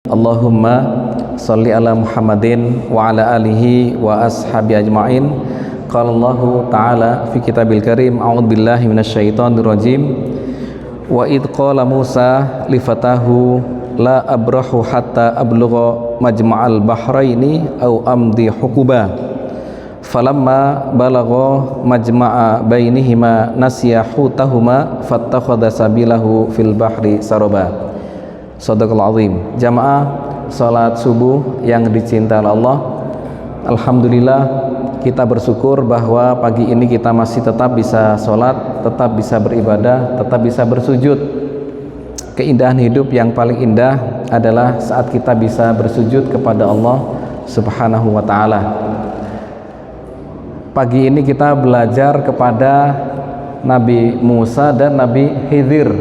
Allahumma salli ala Muhammadin wa ala alihi wa ashabi ajma'in. Qala Allahu ta'ala fi kitabil karim, a'udzu billahi minasyaitonir rajim. Wa id qala Musa li fatahu la abrahu hatta ablugha majma'al bahraini aw amdi hukuba. Falamma balagha majma'a bainihima nasiya hutahuma fattakhadha sabilahu fil bahri saraba. Shadaqallahul azim. Jamaah salat subuh yang dicintai Allah, alhamdulillah kita bersyukur bahwa pagi ini kita masih tetap bisa sholat, tetap bisa beribadah, tetap bisa bersujud. Keindahan hidup yang paling indah adalah saat kita bisa bersujud kepada Allah Subhanahu wa ta'ala. Pagi ini kita belajar kepada Nabi Musa dan Nabi Khidir.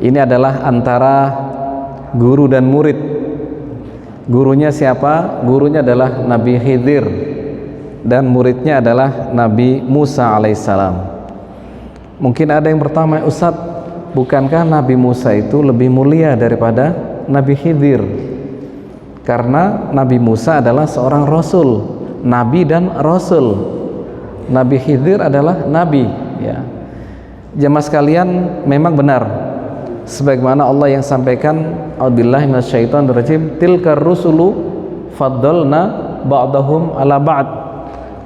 Ini adalah antara guru dan murid. Gurunya siapa? Gurunya adalah Nabi Khidir dan muridnya adalah Nabi Musa alaihissalam. Mungkin ada yang bertanya, Ustadz, bukankah Nabi Musa itu lebih mulia daripada Nabi Khidir? Karena Nabi Musa adalah seorang rasul, nabi dan rasul. Nabi Khidir adalah nabi, ya. Jamaah sekalian, memang benar sebagaimana Allah yang sampaikan, a'udzubillahi minasyaitonir rajim, tilkar rusulu faddalna ba'dahum ala ba'd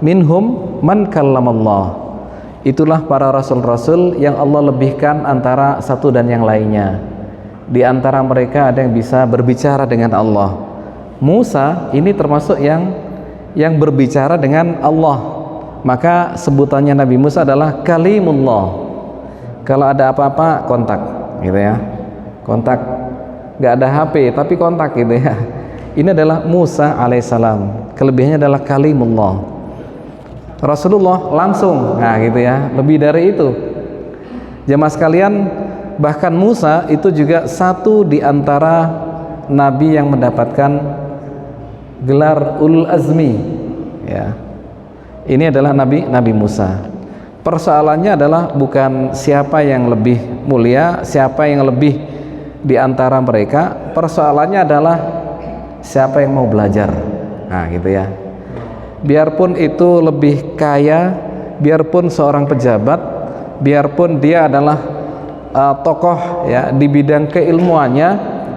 minhum man kallamallah. Itulah para rasul-rasul yang Allah lebihkan antara satu dan yang lainnya. Di antara mereka ada yang bisa berbicara dengan Allah. Musa ini termasuk yang berbicara dengan Allah. Maka sebutannya Nabi Musa adalah kalimullah. Kalau ada apa-apa kontak, gitu ya, kontak, nggak ada HP tapi kontak, gitu ya. Ini adalah Musa alaihissalam, kelebihannya adalah kalimullah. Rasulullah langsung, nah gitu ya, lebih dari itu. Jamaah sekalian, bahkan Musa itu juga satu di antara nabi yang mendapatkan gelar ulul azmi, ya. Ini adalah Nabi Musa. Persoalannya adalah bukan siapa yang lebih mulia, siapa yang lebih di antara mereka. Persoalannya adalah siapa yang mau belajar. Nah, gitu ya. Biarpun itu lebih kaya, biarpun seorang pejabat, biarpun dia adalah tokoh ya di bidang keilmuannya,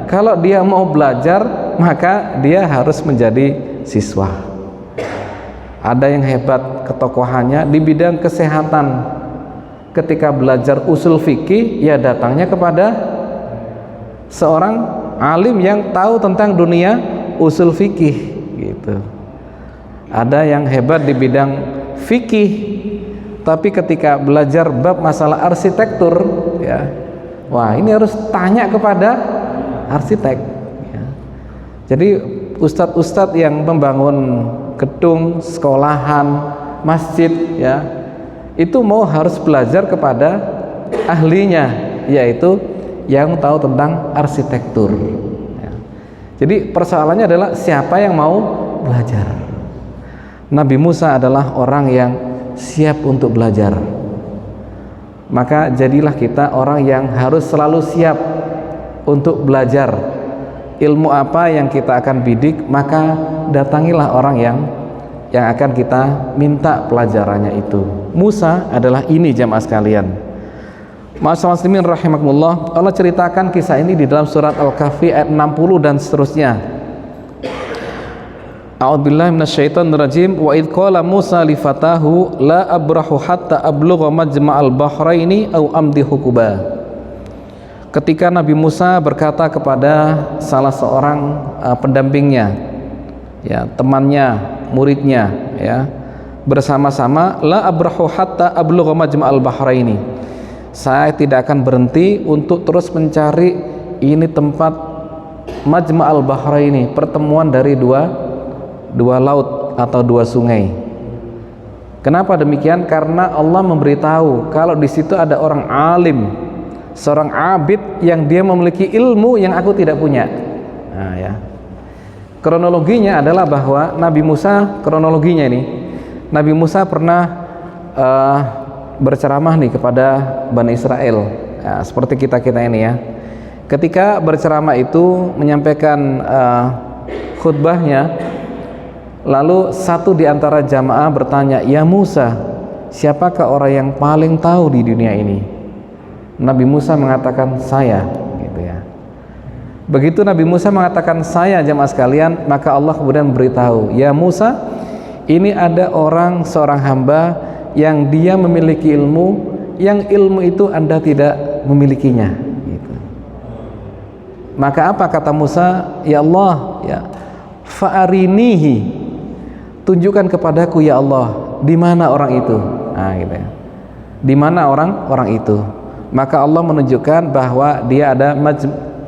kalau dia mau belajar, maka dia harus menjadi siswa. Ada yang hebat ketokohannya di bidang kesehatan, ketika belajar usul fikih, ya datangnya kepada seorang alim yang tahu tentang dunia usul fikih, gitu. Ada yang hebat di bidang fikih, tapi ketika belajar bab masalah arsitektur, ya, wah ini harus tanya kepada arsitek, ya. Jadi ustadz-ustadz yang membangun gedung, sekolahan, masjid, ya, itu harus belajar kepada ahlinya, yaitu yang tahu tentang arsitektur, ya. Jadi persoalannya adalah siapa yang mau belajar. Nabi Musa adalah orang yang siap untuk belajar. Maka jadilah kita orang yang harus selalu siap untuk belajar. Ilmu apa yang kita akan bidik, maka datangilah orang yang akan kita minta pelajarannya itu. Musa adalah ini, jamaah sekalian. Ma'asyiral muslimin rahimakumullah. Allah ceritakan kisah ini di dalam surat Al-Kahfi ayat 60 dan seterusnya. A'udzubillahi minasyaitonir rajim. Wa id qala Musa li fatahu la abrahu hatta ablugha majma'al bahraini aw amdi hukuba. Ketika Nabi Musa berkata kepada salah seorang pendampingnya, ya, temannya, muridnya, ya, bersama-sama, la abrahu hatta ablugha majma'al bahraini. Saya tidak akan berhenti untuk terus mencari ini tempat majma'al bahraini, pertemuan dari dua laut atau dua sungai. Kenapa demikian? Karena Allah memberitahu kalau di situ ada orang alim, seorang abid yang dia memiliki ilmu yang aku tidak punya. Nah, ya. Kronologinya adalah bahwa Nabi Musa, kronologinya ini, Nabi Musa pernah berceramah nih kepada Bani Israel, ya, seperti kita ini, ya. Ketika berceramah itu menyampaikan khutbahnya, lalu satu di antara jamaah bertanya, "Ya Musa, siapakah orang yang paling tahu di dunia ini?" Nabi Musa mengatakan, "Saya." Gitu ya. Begitu Nabi Musa mengatakan "saya", jamaah sekalian, maka Allah kemudian beritahu, "Ya Musa, ini ada seorang hamba yang dia memiliki ilmu, yang ilmu itu Anda tidak memilikinya." Gitu. Maka apa kata Musa? "Ya Allah, ya, fa'arinihi, tunjukkan kepadaku ya Allah, di mana orang itu?" Nah, gitu ya. Di mana orang itu? Maka Allah menunjukkan bahwa dia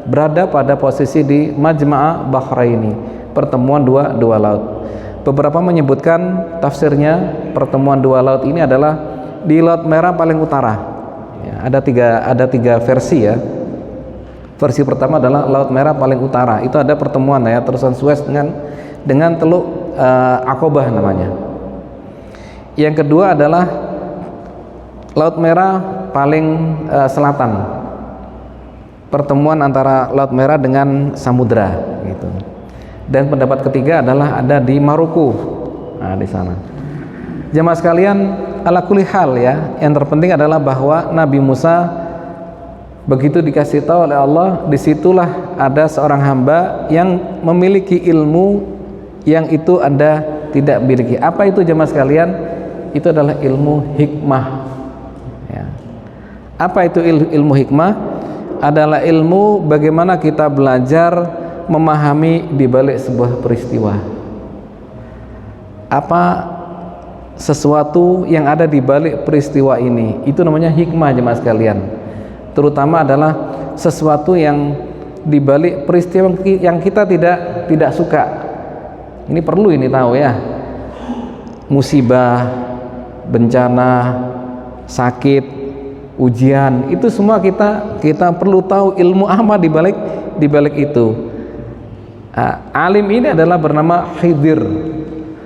berada pada posisi di Majma'a Bahraini, pertemuan dua laut. Beberapa menyebutkan tafsirnya pertemuan dua laut ini adalah di Laut Merah paling utara. Ya, ada tiga versi ya. Versi pertama adalah Laut Merah paling utara. Itu ada pertemuan ya, terusan Suez dengan Teluk Aqabah namanya. Yang kedua adalah Laut Merah paling selatan. Pertemuan antara Laut Merah dengan samudra gitu. Dan pendapat ketiga adalah ada di Maroko. Nah, di sana. Jamaah sekalian, ala kulli hal ya, yang terpenting adalah bahwa Nabi Musa begitu dikasih tahu oleh Allah, disitulah ada seorang hamba yang memiliki ilmu yang itu Anda tidak miliki. Apa itu jamaah sekalian? Itu adalah ilmu hikmah ya. Apa itu ilmu hikmah? Adalah ilmu bagaimana kita belajar memahami di balik sebuah peristiwa. Apa sesuatu yang ada di balik peristiwa ini, itu namanya hikmah jemaah sekalian. Terutama adalah sesuatu yang di balik peristiwa yang kita tidak suka. Ini perlu ini tahu ya. Musibah, bencana, sakit, ujian, itu semua kita perlu tahu ilmu apa di balik itu. Alim ini adalah bernama Khidir.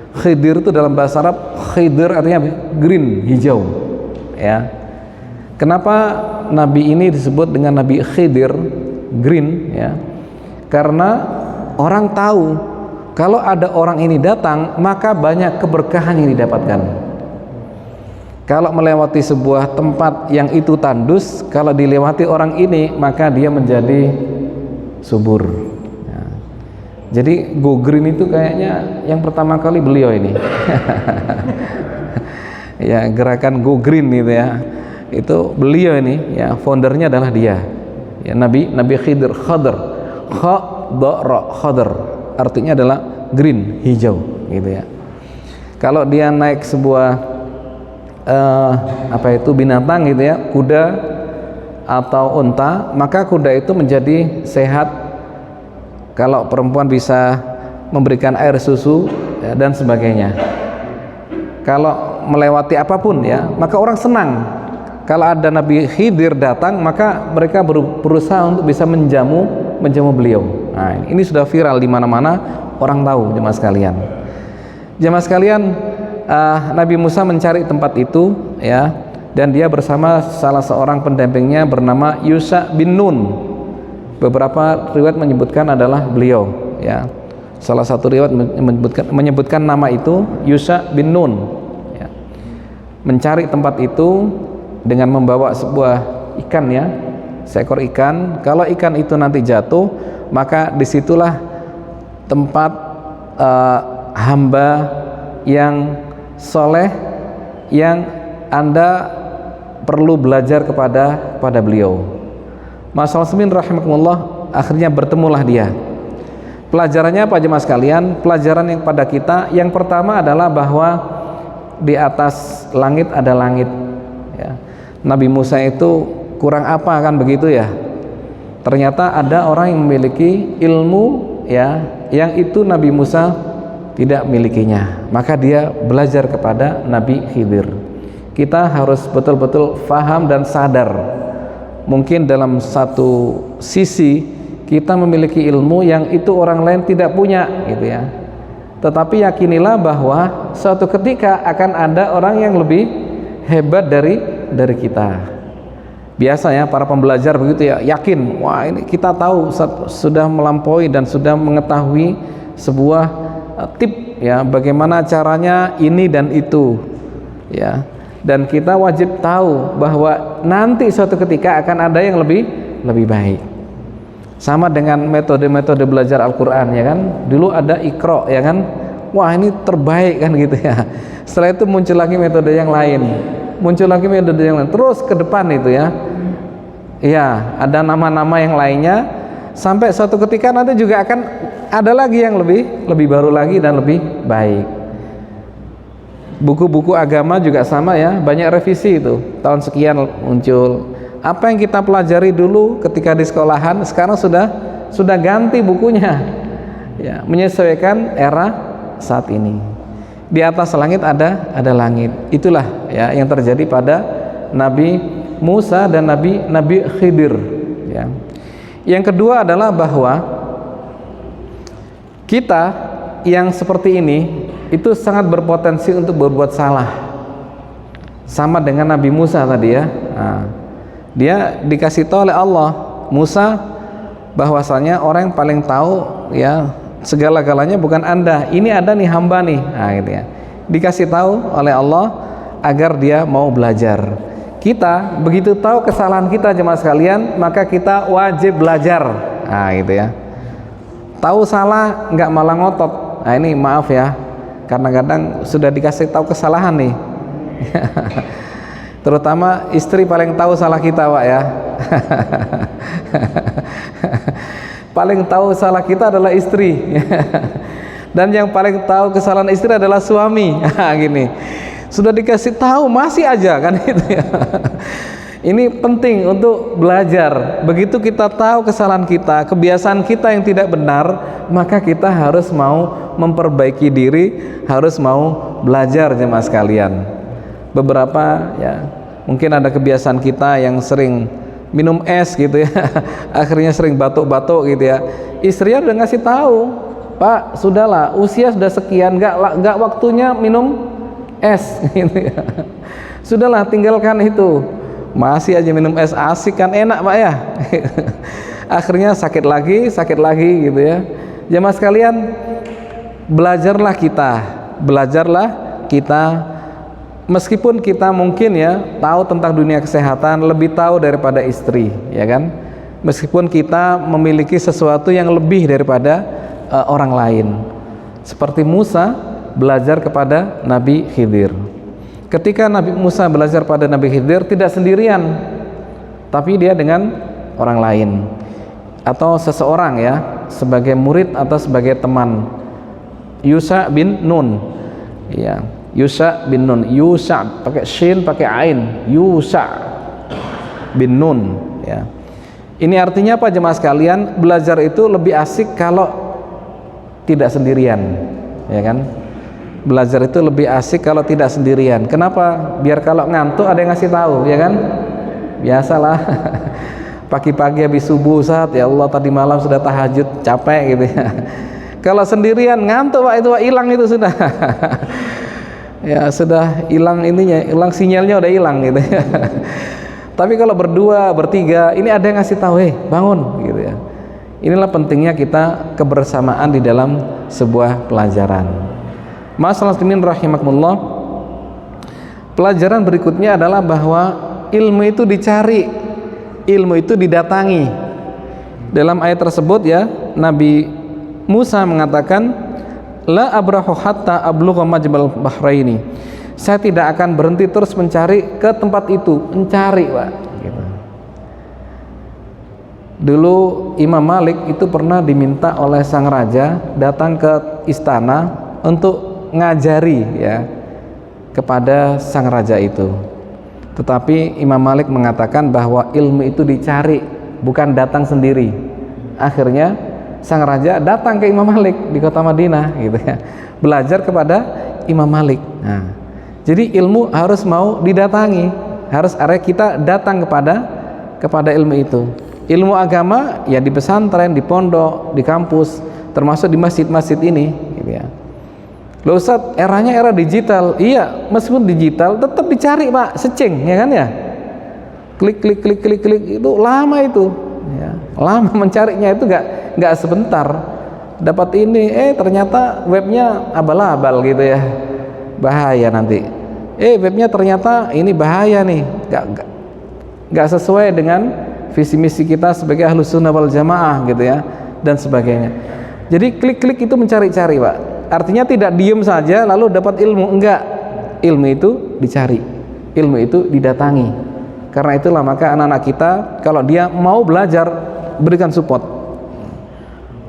Khidir itu dalam bahasa Arab, Khidir artinya green, hijau ya. Kenapa Nabi ini disebut dengan Nabi Khidir, green ya? Karena orang tahu kalau ada orang ini datang, maka banyak keberkahan yang didapatkan. Kalau melewati sebuah tempat yang itu tandus, kalau dilewati orang ini, maka dia menjadi subur. Jadi Go Green itu kayaknya yang pertama kali beliau ini ya, gerakan Go Green itu ya, itu beliau ini ya, foundernya adalah dia ya, Nabi Khidir, Khadr, Khadr artinya adalah green, hijau gitu ya. Kalau dia naik sebuah binatang gitu ya, kuda atau unta, maka kuda itu menjadi sehat. Kalau perempuan bisa memberikan air susu ya, dan sebagainya. Kalau melewati apapun ya, maka orang senang. Kalau ada Nabi Khidir datang, maka mereka berusaha untuk bisa menjamu beliau. Nah, ini sudah viral di mana-mana, orang tahu jemaah sekalian. Jemaah sekalian, Nabi Musa mencari tempat itu ya, dan dia bersama salah seorang pendampingnya bernama Yusha bin Nun. Beberapa riwayat menyebutkan adalah beliau ya. Salah satu riwayat menyebutkan nama itu Yusha bin Nun ya. Mencari tempat itu dengan membawa sebuah ikan ya, seekor ikan. Kalau ikan itu nanti jatuh, maka disitulah tempat hamba yang soleh yang Anda perlu belajar kepada beliau. Masalah semin rahimakumullah, akhirnya bertemulah dia. Pelajarannya apa jemaah sekalian? Pelajaran yang pada kita yang pertama adalah bahwa di atas langit ada langit ya. Nabi Musa itu kurang apa kan begitu ya? Ternyata ada orang yang memiliki ilmu ya, yang itu Nabi Musa tidak milikinya. Maka dia belajar kepada Nabi Khidir. Kita harus betul-betul faham dan sadar. Mungkin dalam satu sisi kita memiliki ilmu yang itu orang lain tidak punya gitu ya. Tetapi yakinilah bahwa suatu ketika akan ada orang yang lebih hebat dari kita. Biasa ya para pembelajar begitu ya, yakin, wah ini kita tahu sudah melampaui dan sudah mengetahui sebuah tip ya, bagaimana caranya ini dan itu ya, dan kita wajib tahu bahwa nanti suatu ketika akan ada yang lebih baik. Sama dengan metode-metode belajar Al-Quran ya kan, dulu ada Iqra ya kan, wah ini terbaik kan gitu ya. Setelah itu muncul lagi metode yang lain, terus ke depan itu ya, ya ada nama-nama yang lainnya, sampai suatu ketika nanti juga akan ada lagi yang lebih baru lagi dan lebih baik. Buku-buku agama juga sama ya, banyak revisi itu, tahun sekian muncul. Apa yang kita pelajari dulu ketika di sekolahan sekarang sudah ganti bukunya ya, menyesuaikan era saat ini. Di atas langit ada langit. Itulah ya yang terjadi pada Nabi Musa dan Nabi Khidir ya. Yang kedua adalah bahwa kita yang seperti ini itu sangat berpotensi untuk berbuat salah, sama dengan Nabi Musa tadi ya. Nah, dia dikasih tahu oleh Allah, Musa, bahwasanya orang yang paling tahu ya segala-galanya bukan Anda, ini ada nih hamba nih. Nah, gitu ya. Dikasih tahu oleh Allah agar dia mau belajar. Kita begitu tahu kesalahan kita jemaah sekalian, maka kita wajib belajar. Nah, gitu ya. Tahu salah nggak malah ngotot. Nah, ini maaf ya, kadang-kadang sudah dikasih tahu kesalahan nih. Terutama istri paling tahu salah kita, Pak ya. Paling tahu salah kita adalah istri. Dan yang paling tahu kesalahan istri adalah suami. Gini. Sudah dikasih tahu masih aja kan itu ya. Ini penting untuk belajar. Begitu kita tahu kesalahan kita, kebiasaan kita yang tidak benar, maka kita harus mau memperbaiki diri, harus mau belajar jemaah sekalian. Beberapa ya mungkin ada kebiasaan kita yang sering minum es gitu ya, akhirnya sering batuk-batuk gitu ya. Istrinya udah ngasih tahu, Pak sudahlah usia sudah sekian, nggak waktunya minum es gitu ya. Sudahlah tinggalkan itu, masih aja minum es, asik kan enak Pak ya. Akhirnya sakit lagi gitu ya. Jemaah sekalian, belajarlah kita. Meskipun kita mungkin ya tahu tentang dunia kesehatan lebih tahu daripada istri ya kan, meskipun kita memiliki sesuatu yang lebih daripada orang lain, seperti Musa belajar kepada Nabi Khidir. Ketika Nabi Musa belajar pada Nabi Khidir tidak sendirian, tapi dia dengan orang lain atau seseorang ya, sebagai murid atau sebagai teman. Yusha bin Nun ya, Yusha bin Nun, Yusha pakai shin pakai ain, Yusha bin Nun ya. Ini artinya apa jemaah sekalian? Belajar itu lebih asik kalau tidak sendirian ya kan. Belajar itu lebih asik kalau tidak sendirian. Kenapa? Biar kalau ngantuk ada yang ngasih tahu ya kan. Biasalah pagi-pagi habis subuh, saat ya Allah tadi malam sudah tahajud capek gitu ya. Kalau sendirian ngantuk Pak, itu hilang itu sudah. Ya sudah hilang ininya, hilang sinyalnya udah hilang gitu ya. Tapi kalau berdua, bertiga, ini ada yang ngasih tahu, bangun gitu ya. Inilah pentingnya kita kebersamaan di dalam sebuah pelajaran. Masalah muslimin rahimakumullah. Pelajaran berikutnya adalah bahwa ilmu itu dicari, ilmu itu didatangi. Dalam ayat tersebut ya, Nabi Musa mengatakan, la abrahu hatta ablugha majmal bahraini. Saya tidak akan berhenti terus mencari ke tempat itu, mencari Pak gitu. Dulu Imam Malik itu pernah diminta oleh sang raja datang ke istana untuk ngajari ya kepada sang raja itu. Tetapi Imam Malik mengatakan bahwa ilmu itu dicari, bukan datang sendiri. Akhirnya sang raja datang ke Imam Malik di kota Madinah gitu ya, belajar kepada Imam Malik. Nah, jadi ilmu harus mau didatangi, harus area kita datang kepada ilmu itu. Ilmu agama ya di pesantren, di pondok, di kampus, termasuk di masjid-masjid ini gitu ya. Loh Ustaz, eranya era digital. Iya, meskipun digital tetap dicari Pak, searching ya kan ya. klik klik klik klik klik, itu lama itu ya. Lama mencarinya itu nggak sebentar. Dapat ini, ternyata webnya abal-abal gitu ya, bahaya nanti. Webnya ternyata ini bahaya nih, nggak sesuai dengan visi misi kita sebagai Ahlus Sunnah wal Jamaah gitu ya, dan sebagainya. Jadi klik-klik itu mencari-cari, Pak. Artinya tidak diem saja lalu dapat ilmu, enggak. Ilmu itu dicari, ilmu itu didatangi. Karena itulah maka anak-anak kita kalau dia mau belajar, berikan support.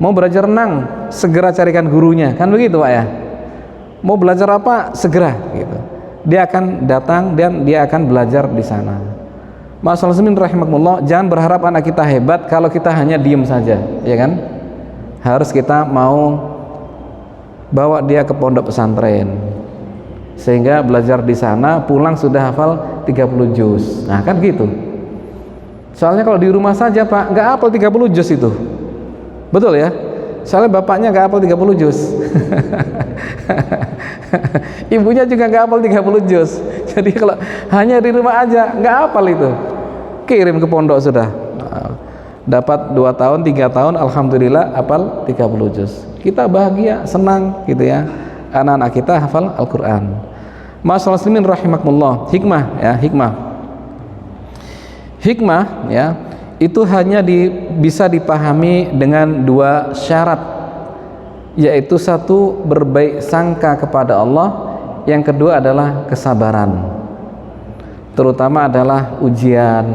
Mau belajar renang, segera carikan gurunya, kan begitu Pak ya. Mau belajar apa, segera gitu. Dia akan datang dan dia akan belajar di sana. Ma'asyiral muslimin rahimakumullah, jangan berharap anak kita hebat kalau kita hanya diem saja, ya kan? Harus kita mau bawa dia ke pondok pesantren, sehingga belajar di sana, pulang sudah hafal 30 juz. Nah kan gitu. Soalnya kalau di rumah saja Pak, nggak hafal 30 juz itu. Betul ya? Soalnya bapaknya nggak hafal 30 juz. Ibunya juga nggak hafal 30 juz. Jadi kalau hanya di rumah aja nggak hafal itu, kirim ke pondok sudah. Dapat 2 tahun, 3 tahun, alhamdulillah hafal 30 juz. Kita bahagia, senang gitu ya. Anak-anak kita hafal Al-Qur'an. Ma'asyiral muslimin rahimakumullah, hikmah ya, hikmah. Hikmah ya, itu hanya bisa dipahami dengan 2 syarat, yaitu satu, berbaik sangka kepada Allah, yang kedua adalah kesabaran. Terutama adalah ujian,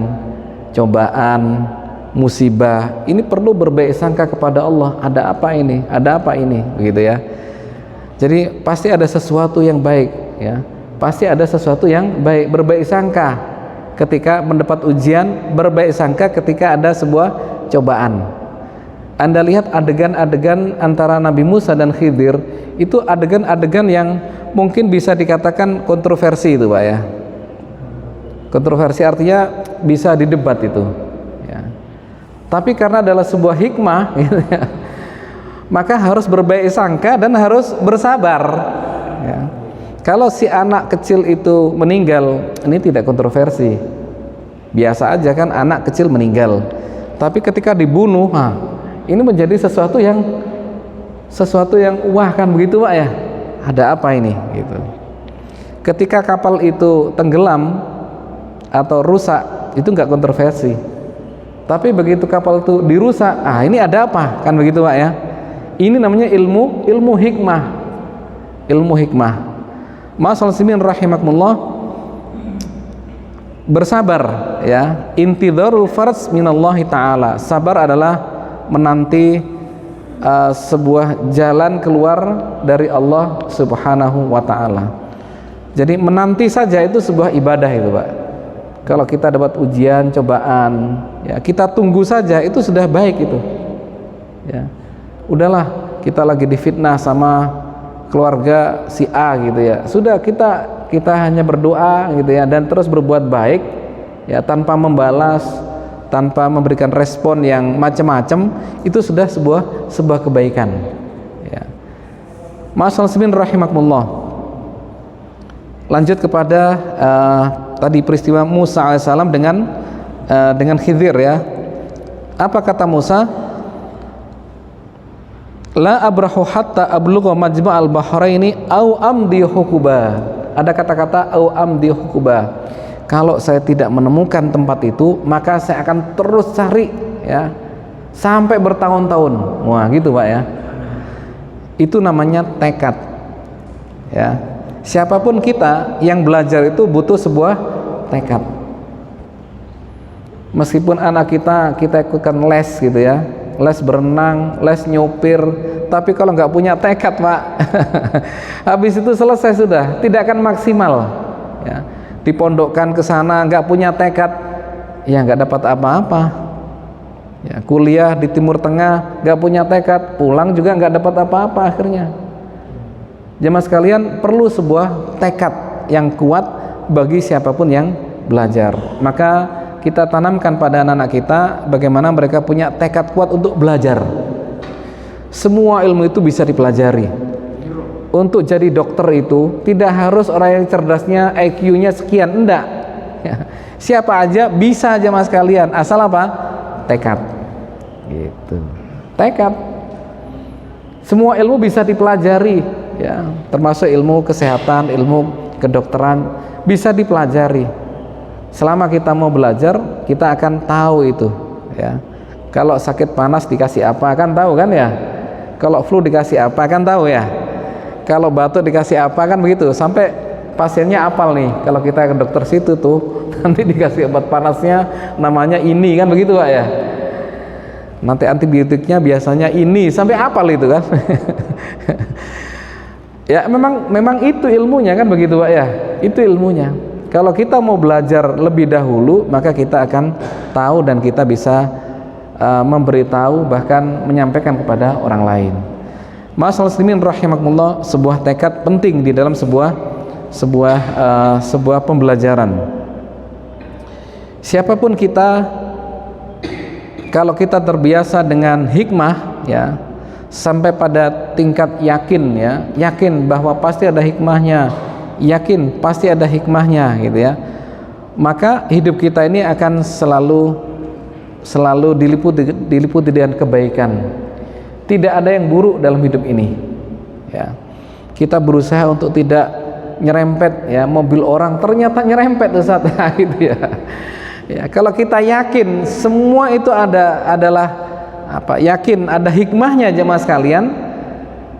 cobaan, musibah, ini perlu berbaik sangka kepada Allah. Ada apa ini? Ada apa ini? Begitu ya. Jadi pasti ada sesuatu yang baik ya. Pasti ada sesuatu yang baik, berbaik sangka ketika mendapat ujian, berbaik sangka ketika ada sebuah cobaan. Anda lihat adegan-adegan antara Nabi Musa dan Khidir, itu adegan-adegan yang mungkin bisa dikatakan kontroversi itu Pak ya. Kontroversi artinya bisa didebat itu ya. Tapi karena adalah sebuah hikmah gitu ya, maka harus berbaik sangka dan harus bersabar ya. Kalau si anak kecil itu meninggal, ini tidak kontroversi, biasa aja kan, anak kecil meninggal. Tapi ketika dibunuh, ini menjadi sesuatu yang wah kan begitu Pak ya. Ada apa ini gitu. Ketika kapal itu tenggelam atau rusak, itu enggak kontroversi. Tapi begitu kapal itu dirusak, ini ada apa kan begitu Pak ya. Ini namanya ilmu hikmah. Ilmu hikmah. Ma'asyiral muslimin rahimakumullah, bersabar ya. Intidharul farz minallahi ta'ala. Sabar adalah menanti sebuah jalan keluar dari Allah Subhanahu wa ta'ala. Jadi menanti saja itu sebuah ibadah itu Pak. Kalau kita dapat ujian, cobaan ya, kita tunggu saja, itu sudah baik itu ya. Udahlah, kita lagi difitnah sama keluarga si A gitu ya, sudah kita hanya berdoa gitu ya, dan terus berbuat baik ya, tanpa membalas, tanpa memberikan respon yang macam-macam, itu sudah sebuah kebaikan ya. Ma'asyiral muslimin rahimakumullah, lanjut kepada tadi peristiwa Musa alaihissalam dengan Khidir ya. Apa kata Musa? La abrahu hatta ablugha majma'al bahraini au amdi hukuba. Ada kata-kata au amdi hukuba. Kalau saya tidak menemukan tempat itu, maka saya akan terus cari ya, sampai bertahun-tahun. Wah, gitu Pak ya. Itu namanya tekad. Ya. Siapapun kita yang belajar itu butuh sebuah tekad. Meskipun anak kita ikutkan les gitu ya, les berenang, les nyopir, tapi kalau nggak punya tekad Pak, habis itu selesai sudah, tidak akan maksimal ya. Dipondokkan ke sana nggak punya tekad, ya nggak dapat apa-apa ya. Kuliah di Timur Tengah nggak punya tekad, pulang juga nggak dapat apa-apa akhirnya. Jemaah sekalian, perlu sebuah tekad yang kuat bagi siapapun yang belajar. Maka kita tanamkan pada anak-anak kita bagaimana mereka punya tekad kuat untuk belajar. Semua ilmu itu bisa dipelajari. Untuk jadi dokter itu tidak harus orang yang cerdasnya IQ-nya sekian, enggak ya. Siapa aja bisa aja mas kalian, asal apa? Tekad. Gitu. Tekad. Semua ilmu bisa dipelajari, ya, termasuk ilmu kesehatan, ilmu kedokteran bisa dipelajari. Selama kita mau belajar, kita akan tahu itu, ya. Kalau sakit panas dikasih apa kan tahu kan ya? Kalau flu dikasih apa kan tahu ya? Kalau batuk dikasih apa kan begitu, sampai pasiennya apal nih. Kalau kita ke dokter situ tuh nanti dikasih obat panasnya namanya ini kan begitu Pak ya. Nanti antibiotiknya biasanya ini, sampai apal itu kan. Ya memang itu ilmunya kan begitu Pak ya. Itu ilmunya. Kalau kita mau belajar lebih dahulu, maka kita akan tahu dan kita bisa memberitahu, bahkan menyampaikan kepada orang lain. Ma'asyiral muslimin rahimakumullah, sebuah tekad penting di dalam sebuah pembelajaran. Siapapun kita, kalau kita terbiasa dengan hikmah, ya, sampai pada tingkat yakin, ya, yakin bahwa pasti ada hikmahnya, yakin pasti ada hikmahnya, gitu ya, maka hidup kita ini akan selalu diliputi dengan kebaikan. Tidak ada yang buruk dalam hidup ini, ya. Kita berusaha untuk tidak nyerempet, ya, mobil orang ternyata nyerempet Ustaz. Gitu ya. Ya, kalau kita yakin semua itu adalah apa? Yakin ada hikmahnya jemaah sekalian,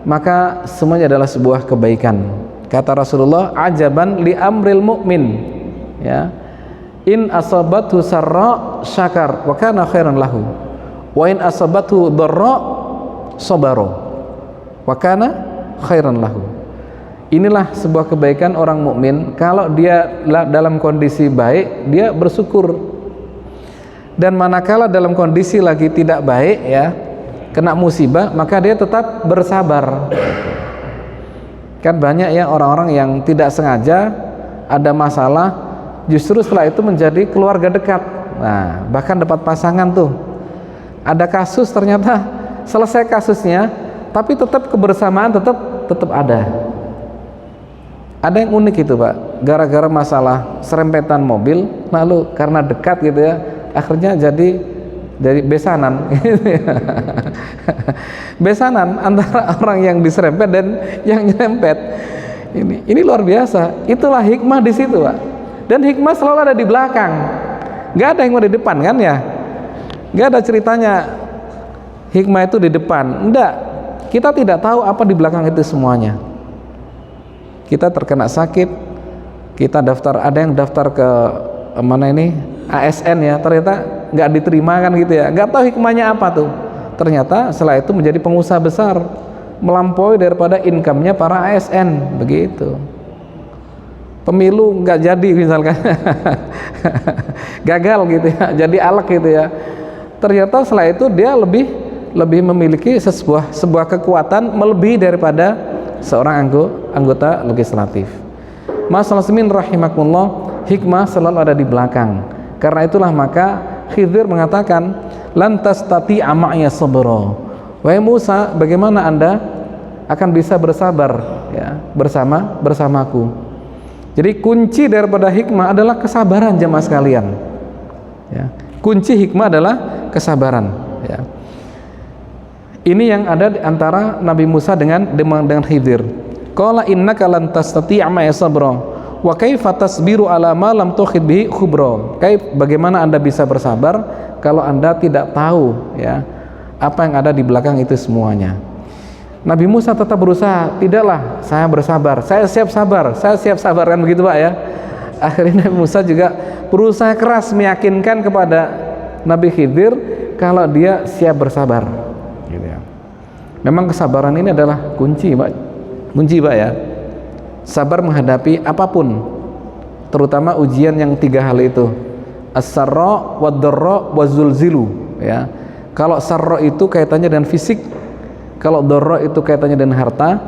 maka semuanya adalah sebuah kebaikan. Kata Rasulullah, ajaban li amril mu'min, ya. In asabathu sarra syakar wa kana khairan lahu, wa in asabathu dharra sabara wa kana khairan lahu. Inilah sebuah kebaikan orang mukmin, kalau dia dalam kondisi baik dia bersyukur, dan manakala dalam kondisi lagi tidak baik, ya, kena musibah, maka dia tetap bersabar. Kan banyak ya orang-orang yang tidak sengaja ada masalah, justru setelah itu menjadi keluarga dekat. Nah, bahkan dapat pasangan tuh. Ada kasus ternyata selesai kasusnya, tapi tetap kebersamaan tetap ada. Ada yang unik itu Pak, gara-gara masalah serempetan mobil, lalu karena dekat gitu ya, akhirnya jadi besanan. Besanan antara orang yang diserempet dan yang nyerempet. Ini luar biasa. Itulah hikmah di situ Pak. Dan hikmah selalu ada di belakang, nggak ada yang mau di depan kan ya. Nggak ada ceritanya hikmah itu di depan. Enggak, kita tidak tahu apa di belakang itu semuanya. Kita terkena sakit, kita daftar, ada yang daftar ke mana ini, ASN ya, ternyata nggak diterima kan gitu ya. Nggak tahu hikmahnya apa tuh. Ternyata setelah itu menjadi pengusaha besar, melampaui daripada income-nya para ASN, begitu. Pemilu nggak jadi misalkan, gagal gitu ya, jadi alek gitu ya. Ternyata setelah itu dia lebih memiliki sebuah kekuatan melebihi daripada seorang anggota legislatif. Ma'asyiral muslimin rahimakumullah, hikmah selalu ada di belakang. Karena itulah maka Khidir mengatakan, lan tastati'a ma'iya sabra. Wahai Musa, bagaimana Anda akan bisa bersabar, ya, bersamaku. Jadi kunci daripada hikmah adalah kesabaran jemaah sekalian. Ya. Kunci hikmah adalah kesabaran, ya. Ini yang ada di antara Nabi Musa dengan Khidir. Qala innaka lan tastati'a ma'a sabra wa kaifa tasbiru ala ma lam tuhid bihi khubra. Bagaimana Anda bisa bersabar kalau Anda tidak tahu, ya, apa yang ada di belakang itu semuanya. Nabi Musa tetap berusaha, tidaklah saya bersabar, saya siap sabar kan begitu Pak ya. Akhirnya Nabi Musa juga berusaha keras meyakinkan kepada Nabi Khidir kalau dia siap bersabar. Gitu ya. Memang kesabaran ini adalah kunci Pak ya. Sabar menghadapi apapun, terutama ujian yang 3 hal itu, as-sarra wad-dharra waz-zulzilu, ya. Kalau sarra itu kaitannya dengan fisik, kalau dharra itu kaitannya dengan harta,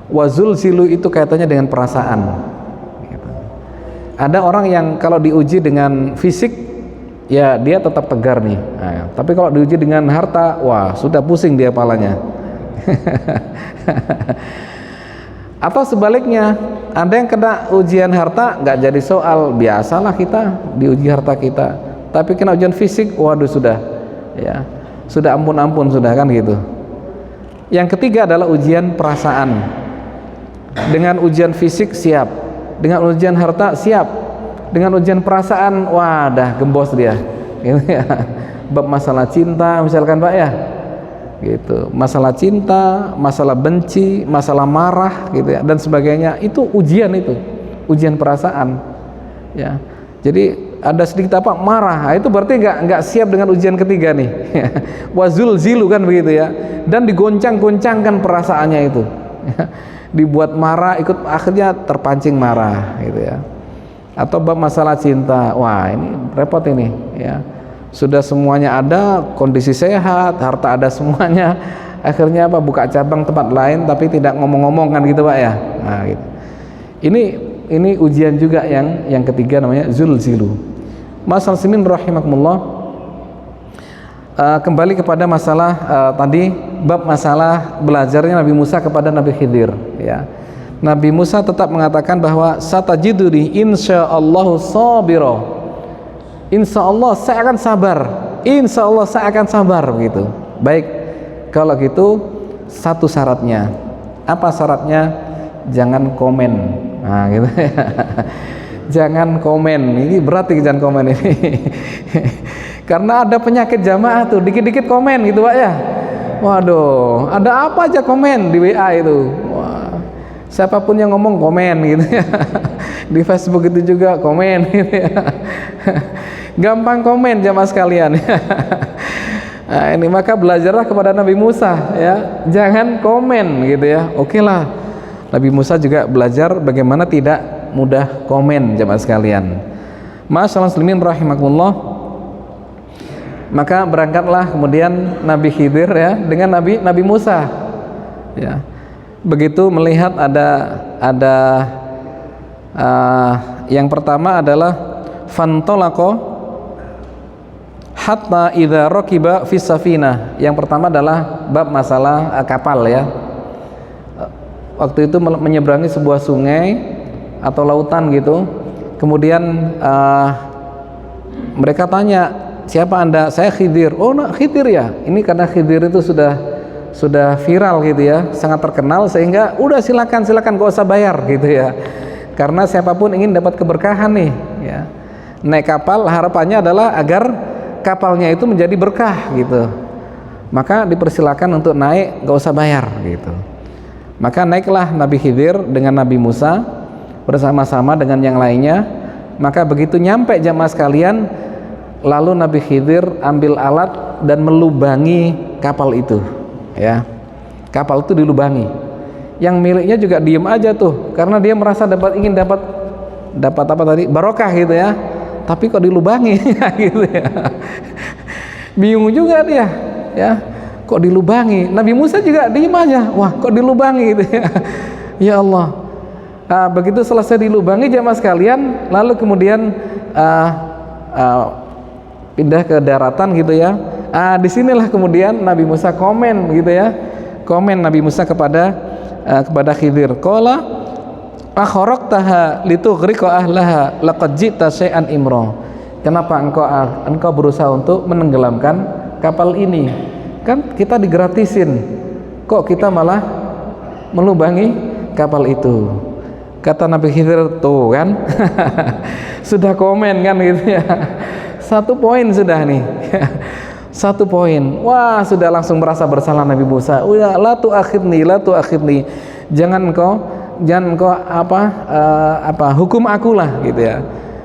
waz-zulzilu itu kaitannya dengan perasaan. Gitu. Ada orang yang kalau diuji dengan fisik, ya dia tetap tegar nih. Nah, tapi kalau diuji dengan harta, wah sudah pusing dia palanya. Atau sebaliknya, ada yang kena ujian harta nggak jadi soal, biasalah kita diuji harta kita. Tapi kena ujian fisik, waduh sudah, ya sudah ampun-ampun sudah kan gitu. Yang ketiga adalah ujian perasaan. Dengan ujian fisik siap, dengan ujian harta siap, dengan ujian perasaan, wah dah gembos dia. Gitu ya. Bab masalah cinta misalkan Pak ya. Gitu, masalah cinta, masalah benci, masalah marah gitu ya, dan sebagainya, itu ujian perasaan ya. Jadi ada sedikit apa marah, itu berarti nggak siap dengan ujian ketiga nih. Wazul zilu kan begitu ya, dan digoncang-goncangkan perasaannya itu. Dibuat marah, ikut akhirnya terpancing marah gitu ya. Atau bab masalah cinta, wah ini repot ini ya. Sudah semuanya ada, kondisi sehat, harta ada semuanya, akhirnya apa, buka cabang tempat lain tapi tidak ngomong-ngomong kan gitu Pak ya. Nah, gitu. Ini ujian juga yang ketiga, namanya zulzilu. Mas muslimin rahimakumullah, kembali kepada masalah tadi, bab masalah belajarnya Nabi Musa kepada Nabi Khidir ya. Nabi Musa tetap mengatakan bahwa satajiduni insyaallahu sabira. Insya Allah saya akan sabar, insya Allah saya akan sabar begitu. Baik, kalau gitu satu syaratnya. Apa syaratnya? Jangan komen. Nah gitu ya. Jangan komen. Ini berat nih, jangan komen ini. Karena ada penyakit jamaah tuh, dikit-dikit komen gitu Pak ya. Waduh, ada apa aja komen di WA itu. Wah, siapapun yang ngomong komen gitu ya. Di Facebook itu juga komen gitu ya. Gampang komen jamaah sekalian. Nah, ini maka belajarlah kepada Nabi Musa ya, jangan komen gitu ya. Oke lah, Nabi Musa juga belajar bagaimana tidak mudah komen jamaah sekalian. Masyaallah muslimin rahimakumullah. Maka berangkatlah kemudian Nabi Khidir ya dengan Nabi Musa ya. Begitu melihat ada yang pertama adalah fantolako hatta idza raqiba fis safinah. Yang pertama adalah bab masalah kapal ya. Waktu itu menyeberangi sebuah sungai atau lautan gitu. Kemudian mereka tanya, "Siapa Anda?" "Saya Khidir." "Oh, Khidir ya?" Ini karena Khidir itu sudah viral gitu ya, sangat terkenal, sehingga udah silakan gak usah bayar gitu ya. Karena siapapun ingin dapat keberkahan nih ya. Naik kapal harapannya adalah agar kapalnya itu menjadi berkah gitu, maka dipersilakan untuk naik, gak usah bayar gitu. Maka naiklah Nabi Khidir dengan Nabi Musa bersama-sama dengan yang lainnya. Maka begitu nyampe jamaah sekalian, lalu Nabi Khidir ambil alat dan melubangi kapal itu ya. Kapal itu dilubangi, yang miliknya juga diem aja tuh, karena dia merasa ingin dapat apa tadi, barokah gitu ya. Tapi kok dilubangi gitu ya. Bingung juga dia ya, kok dilubangi. Nabi Musa juga diem aja, wah kok dilubangi gitu ya. Ya Allah. Begitu selesai dilubangi jamaah sekalian, lalu kemudian pindah ke daratan gitu ya. Disinilah kemudian Nabi Musa komen gitu ya. Komen Nabi Musa kepada Khidir, qala akharaqtaha litughriqa ahlaha laqad ji'ta syai'an imra. Kenapa engkau berusaha untuk menenggelamkan kapal ini? Kan kita digratisin, kok kita malah melubangi kapal itu? Kata Nabi Khidir, tuh kan. Sudah komen kan gitu ya. 1 poin sudah nih. 1 poin. Wah, sudah langsung merasa bersalah Nabi Musa. Udah, la tu'akhidni. Jangan engkau hukum aku lah gitu ya,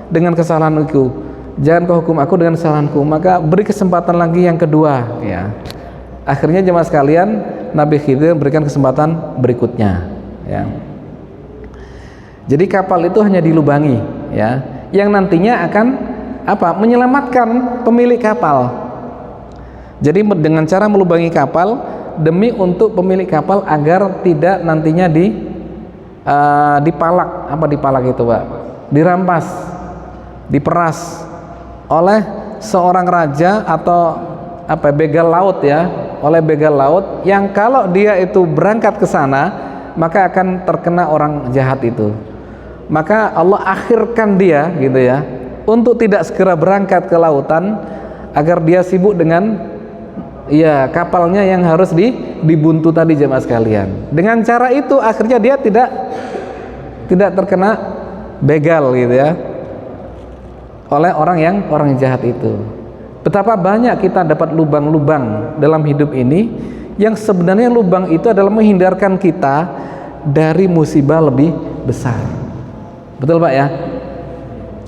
dengan kesalahanku. Jangan kau hukum aku dengan kesalahanku. Maka beri kesempatan lagi yang kedua ya. Akhirnya jemaah sekalian, Nabi Khidir berikan kesempatan berikutnya ya. Jadi kapal itu hanya dilubangi ya, yang nantinya akan menyelamatkan pemilik kapal. Jadi dengan cara melubangi kapal demi untuk pemilik kapal agar tidak nantinya dipalak. Apa dipalak itu Pak? Dirampas, diperas oleh seorang raja atau begal laut ya, oleh begal laut yang kalau dia itu berangkat ke sana maka akan terkena orang jahat itu. Maka Allah akhirkan dia gitu ya, untuk tidak segera berangkat ke lautan, agar dia sibuk dengan ya kapalnya yang harus dibuntu tadi jemaah sekalian. Dengan cara itu akhirnya dia tidak terkena begal gitu ya oleh orang jahat itu. Betapa banyak kita dapat lubang-lubang dalam hidup ini, yang sebenarnya lubang itu adalah menghindarkan kita dari musibah lebih besar. Betul Pak ya?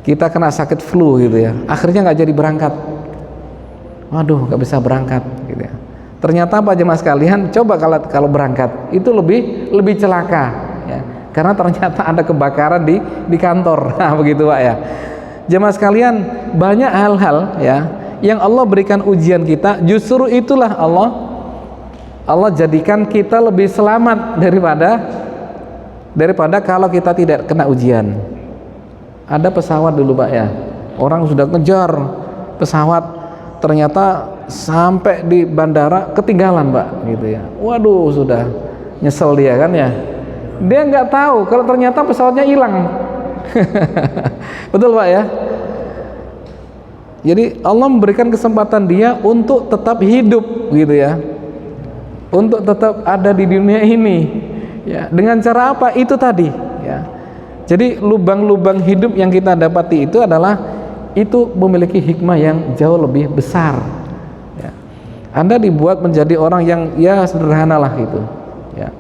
Kita kena sakit flu gitu ya, akhirnya nggak jadi berangkat. Waduh, nggak bisa berangkat gitu ya. Ternyata apa jemaah sekalian, coba kalau berangkat itu lebih celaka ya, karena ternyata ada kebakaran di kantor. Nah begitu Pak ya. Jemaah sekalian, banyak hal-hal ya yang Allah berikan ujian kita, justru itulah Allah jadikan kita lebih selamat daripada kalau kita tidak kena ujian. Ada pesawat dulu Pak ya, orang sudah ngejar pesawat, ternyata sampai di bandara ketinggalan Pak gitu ya. Waduh, sudah nyesel dia kan ya, dia nggak tahu kalau ternyata pesawatnya hilang. Betul Pak ya. Jadi Allah memberikan kesempatan dia untuk tetap hidup gitu ya, untuk tetap ada di dunia ini ya. Dengan cara apa? Itu tadi ya. Jadi lubang-lubang hidup yang kita dapati itu memiliki hikmah yang jauh lebih besar ya. Anda dibuat menjadi orang yang ya sederhana lah gitu ya.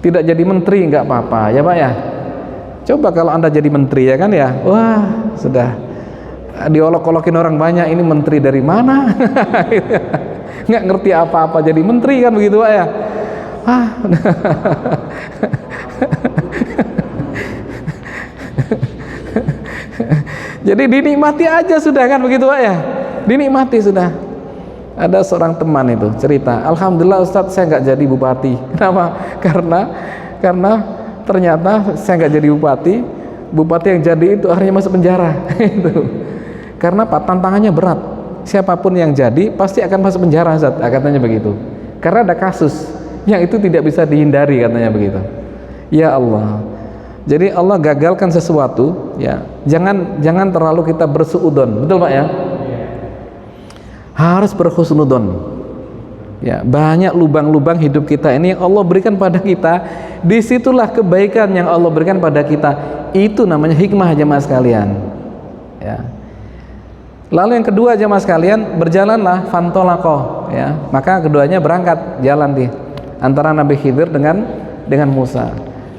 Tidak jadi menteri nggak apa-apa ya Pak ya. Coba kalau Anda jadi menteri ya kan ya, wah sudah diolok-olokin orang banyak, ini menteri dari mana? Nggak ngerti apa-apa jadi menteri kan begitu Pak ya. Jadi dinikmati aja sudah kan begitu Pak ya, dinikmati sudah. Ada seorang teman itu cerita, alhamdulillah Ustadz saya nggak jadi bupati. Kenapa? Karena ternyata saya nggak jadi bupati yang jadi itu akhirnya masuk penjara. Itu karena tantangannya berat, siapapun yang jadi pasti akan masuk penjara Ustadz, katanya begitu, karena ada kasus yang itu tidak bisa dihindari katanya begitu. Ya Allah, jadi Allah gagalkan sesuatu ya, jangan terlalu kita bersuudon, betul Pak ya, harus berhusnudon ya. Banyak lubang-lubang hidup kita ini yang Allah berikan pada kita, disitulah kebaikan yang Allah berikan pada kita, itu namanya hikmah jemaah sekalian ya. Lalu yang kedua jemaah sekalian, berjalanlah fantolaqo ya, maka keduanya berangkat jalan antara Nabi Khidir dengan Musa.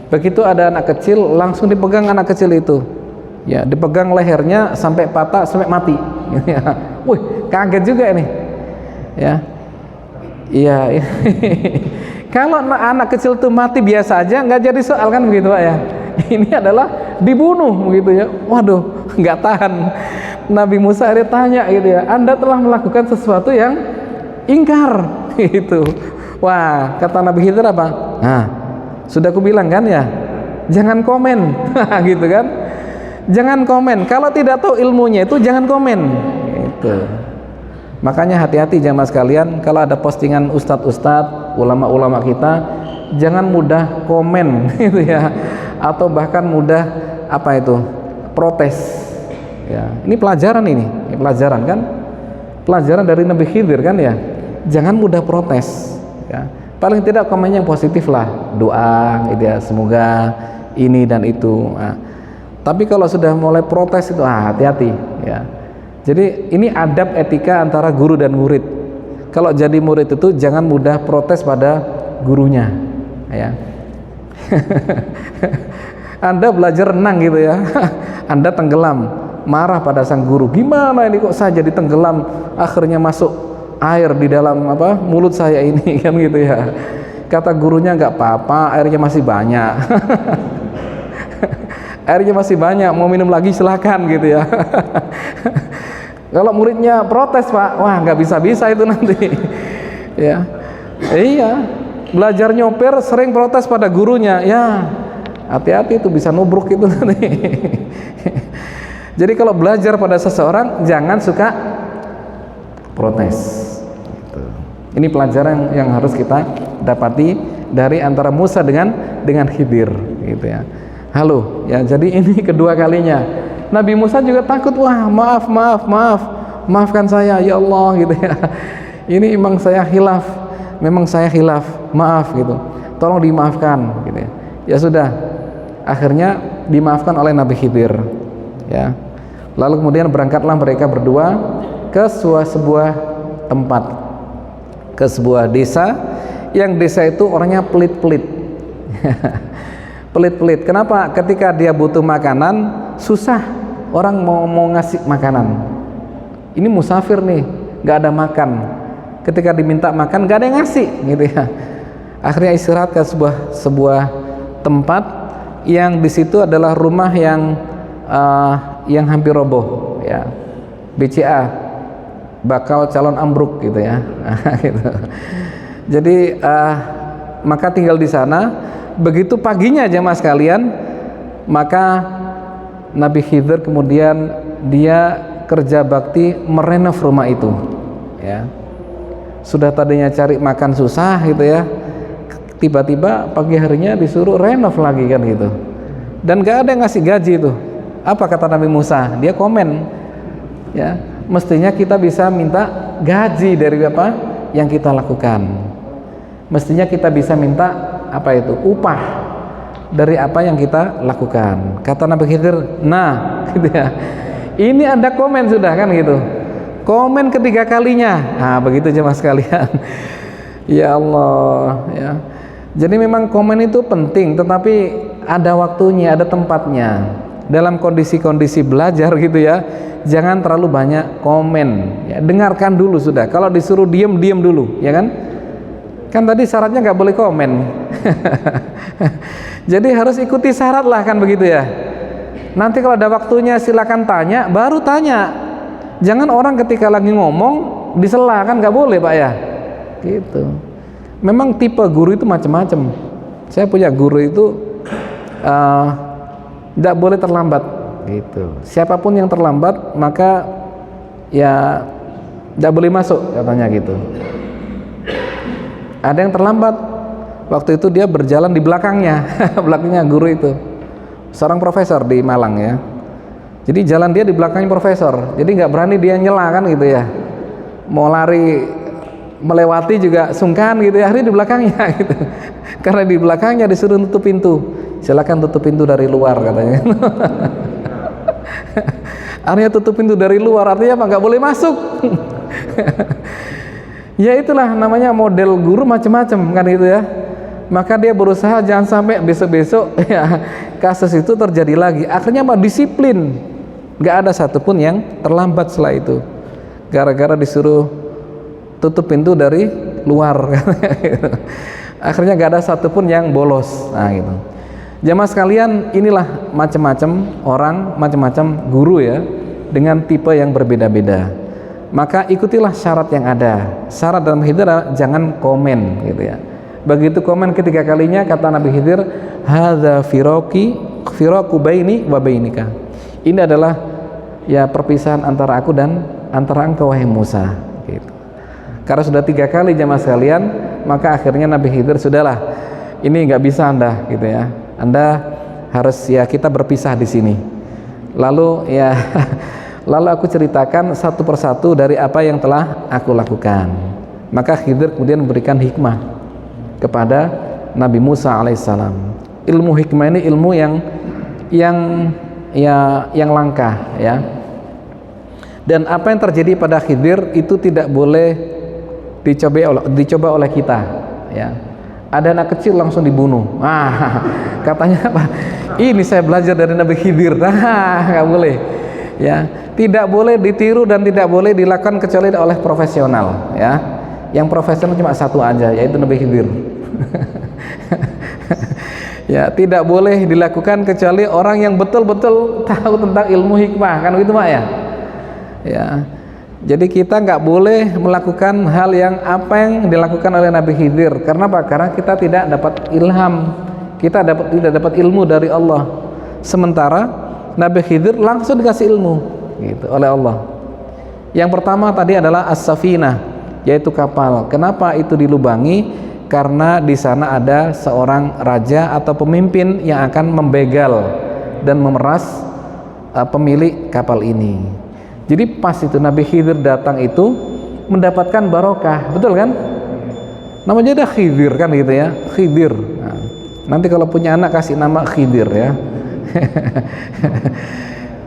Begitu ada anak kecil, langsung dipegang anak kecil itu ya, dipegang lehernya sampai patah, sampai mati ya. Wih, kaget juga ini ya. Iya. Kalau anak kecil itu mati biasa aja nggak jadi soal kan begitu Pak ya. Ini adalah dibunuh begitu ya. Waduh, nggak tahan. Nabi Musa akhirnya tanya gitu ya, Anda telah melakukan sesuatu yang ingkar gitu. Wah, kata Nabi Khidir apa? Nah, sudah aku bilang kan ya, jangan komen. Gitu kan, jangan komen. Kalau tidak tahu ilmunya itu jangan komen gitu. Makanya hati-hati jamaah sekalian, kalau ada postingan ustadz-ustadz, ulama-ulama kita, jangan mudah komen gitu ya, atau bahkan mudah protes ya. Ini pelajaran pelajaran kan, pelajaran dari Nabi Khidir kan ya. Jangan mudah protes ya. Paling tidak komennya yang positif lah, doa gitu ya, semoga ini dan itu. Nah, tapi kalau sudah mulai protes itu hati-hati ya. Jadi ini adab etika antara guru dan murid. Kalau jadi murid itu jangan mudah protes pada gurunya ya. Anda belajar renang gitu ya, Anda tenggelam, marah pada sang guru, gimana ini kok saya jadi tenggelam, akhirnya masuk air di dalam mulut saya ini kan gitu ya. Kata gurunya, nggak apa-apa, airnya masih banyak. Airnya masih banyak, mau minum lagi silakan gitu ya. Kalau muridnya protes, Pak, wah nggak bisa-bisa itu nanti. Ya, iya, belajar nyopir sering protes pada gurunya, ya hati-hati itu bisa nubruk itu nanti. Jadi kalau belajar pada seseorang jangan suka protes. Ini pelajaran yang harus kita dapati dari antara Musa dengan dengan Khidir gitu ya. Halo ya, jadi ini kedua kalinya Nabi Musa juga takut, wah maafkan saya ya Allah gitu ya. Ini memang saya khilaf, maaf gitu, tolong dimaafkan gitu ya. Ya sudah, akhirnya dimaafkan oleh Nabi Khidir ya. Lalu kemudian berangkatlah mereka berdua ke sebuah tempat, ke sebuah desa, yang desa itu orangnya pelit-pelit. Pelit-pelit. Kenapa? Ketika dia butuh makanan, susah orang mau ngasih makanan. Ini musafir nih, nggak ada makan. Ketika diminta makan, nggak ada yang ngasih, gitu ya. Akhirnya istirahat ke sebuah tempat yang di situ adalah rumah yang hampir roboh, ya. BCA, bakal calon ambruk, gitu ya. Gitu. Jadi maka tinggal di sana. Begitu paginya jemaah sekalian, maka Nabi Khidir kemudian dia kerja bakti merenov rumah itu ya. Sudah tadinya cari makan susah gitu ya, tiba-tiba pagi harinya disuruh renov lagi kan gitu, dan gak ada yang ngasih gaji itu. Apa kata Nabi Musa? Dia komen ya, mestinya kita bisa minta gaji dari apa yang kita lakukan, mestinya kita bisa minta apa itu, upah dari apa yang kita lakukan. Kata Nabi Khidir, nah gitu ya, ini ada komen sudah kan gitu, komen ketiga kalinya. Nah begitu jemaah sekalian. Ya Allah ya. Jadi memang komen itu penting, tetapi ada waktunya, ada tempatnya. Dalam kondisi-kondisi belajar gitu ya, jangan terlalu banyak komen ya, dengarkan dulu sudah. Kalau disuruh diem dulu ya kan. Kan tadi syaratnya nggak boleh komen. Jadi harus ikuti syarat lah kan begitu ya. Nanti kalau ada waktunya silakan tanya, baru tanya. Jangan orang ketika lagi ngomong disela, kan nggak boleh Pak ya. Gitu. Memang tipe guru itu macam-macam. Saya punya guru itu tidak boleh terlambat. Gitu. Siapapun yang terlambat maka ya tidak boleh masuk katanya gitu. Ada yang terlambat, waktu itu dia berjalan di belakangnya, belakangnya guru itu, seorang profesor di Malang ya. Jadi jalan dia di belakangnya profesor, jadi nggak berani dia nyela kan gitu ya. Mau lari melewati juga sungkan gitu ya, akhirnya di belakangnya gitu. Karena di belakangnya disuruh tutup pintu, silakan tutup pintu dari luar katanya. Akhirnya tutup pintu dari luar, artinya apa? Nggak boleh masuk. Ya itulah namanya model guru macam-macam kan gitu ya. Maka dia berusaha jangan sampai besok-besok ya kasus itu terjadi lagi. Akhirnya mah disiplin, nggak ada satupun yang terlambat setelah itu. Gara-gara disuruh tutup pintu dari luar. Akhirnya nggak ada satupun yang bolos. Nah gitu. Jamaah sekalian, inilah macam-macam orang, macam-macam guru ya, dengan tipe yang berbeda-beda. Maka ikutilah syarat yang ada. Syarat dalam Khidir adalah jangan komen gitu ya. Begitu komen ketiga kalinya, kata Nabi Khidir, hadza firaku baini wa bainika. Ini adalah ya perpisahan antara aku dan antara engkau wahai Musa gitu. Karena sudah 3 kali jamaah sekalian, maka akhirnya Nabi Khidir, sudahlah, ini nggak bisa Anda gitu ya. Anda harus ya kita berpisah di sini. Lalu ya lalu aku ceritakan satu persatu dari apa yang telah aku lakukan. Maka Khidir kemudian memberikan hikmah kepada Nabi Musa alaihissalam. Ilmu hikmah ini ilmu yang langka ya. Dan apa yang terjadi pada Khidir itu tidak boleh dicoba oleh kita ya. Ada anak kecil langsung dibunuh. Katanya apa? Ini saya belajar dari Nabi Khidir. Nggak boleh ya. Tidak boleh ditiru dan tidak boleh dilakukan kecuali oleh profesional ya. Yang profesional cuma satu aja, yaitu Nabi Khidir. Ya, tidak boleh dilakukan kecuali orang yang betul-betul tahu tentang ilmu hikmah, kan begitu Mak ya. Ya. Jadi kita nggak boleh melakukan hal yang apa yang dilakukan oleh Nabi Khidir. Karena apa? Karena kita tidak dapat ilham, kita tidak dapat ilmu dari Allah. Sementara Nabi Khidir langsung dikasih ilmu gitu oleh Allah. Yang pertama tadi adalah as-safinah, yaitu kapal. Kenapa itu dilubangi? karena di sana ada seorang raja atau pemimpin yang akan membegal dan memeras pemilik kapal ini. Jadi pas itu Nabi Khidir datang itu mendapatkan barokah, betul kan? Namanya ada Khidir kan gitu ya, Khidir. Nah, nanti kalau punya anak kasih nama Khidir ya.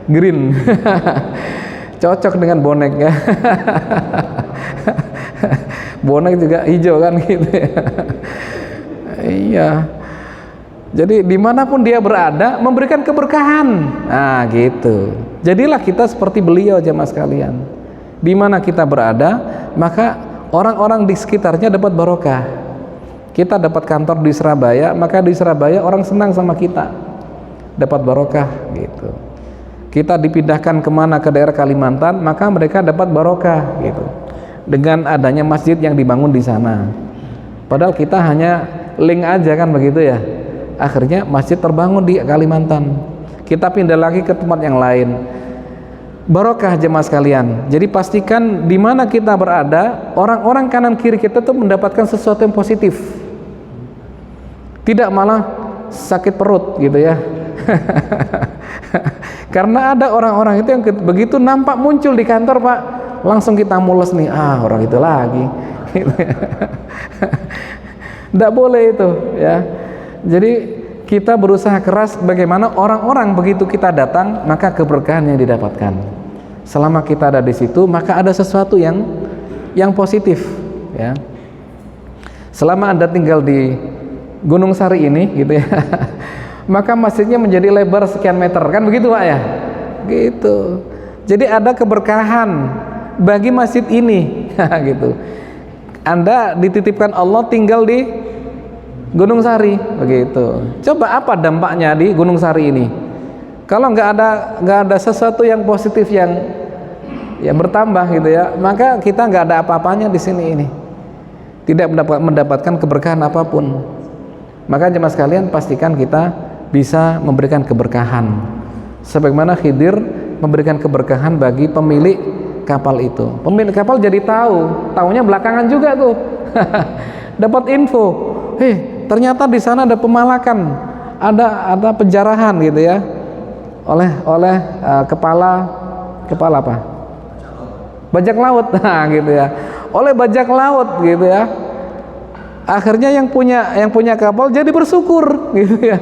Green. Cocok dengan bonek ya. Bonek juga hijau kan gitu ya. Iya. Jadi dimanapun dia berada memberikan keberkahan. Nah gitu. Jadilah kita seperti beliau jemaah sekalian. Di mana kita berada, maka orang-orang di sekitarnya dapat barokah. Kita dapat kantor di Surabaya, maka di Surabaya orang senang sama kita, dapat barokah gitu. Kita dipindahkan kemana, ke daerah Kalimantan, maka mereka dapat barokah gitu, dengan adanya masjid yang dibangun di sana. Padahal kita hanya link aja kan begitu ya. Akhirnya masjid terbangun di Kalimantan, kita pindah lagi ke tempat yang lain. Barokah jemaah sekalian. Jadi pastikan di mana kita berada, orang-orang kanan kiri kita tuh mendapatkan sesuatu yang positif, tidak malah sakit perut gitu ya. Karena ada orang-orang itu yang begitu nampak muncul di kantor Pak, langsung kita mules nih, orang itu lagi. Tidak boleh itu ya. Jadi kita berusaha keras bagaimana orang-orang begitu kita datang maka keberkahan yang didapatkan. Selama kita ada di situ maka ada sesuatu yang positif ya. Selama Anda tinggal di Gunung Sari ini gitu ya, maka masjidnya menjadi lebar sekian meter kan begitu Pak ya, gitu. Jadi ada keberkahan bagi masjid ini gitu. Anda dititipkan Allah tinggal di Gunung Sari begitu. Coba apa dampaknya di Gunung Sari ini? Kalau nggak ada sesuatu yang positif yang bertambah gitu ya, maka kita nggak ada apa-apanya di sini ini, tidak mendapatkan keberkahan apapun. Maka jemaah sekalian pastikan kita bisa memberikan keberkahan sebagaimana Khidir memberikan keberkahan bagi pemilik kapal itu. Pemilik kapal jadi tahunya belakangan juga tuh. Dapat info, ternyata di sana ada pemalakan, ada penjarahan gitu ya, oleh kepala apa? Bajak laut, nah gitu ya, oleh bajak laut gitu ya. Akhirnya yang punya kapal jadi bersyukur gitu ya.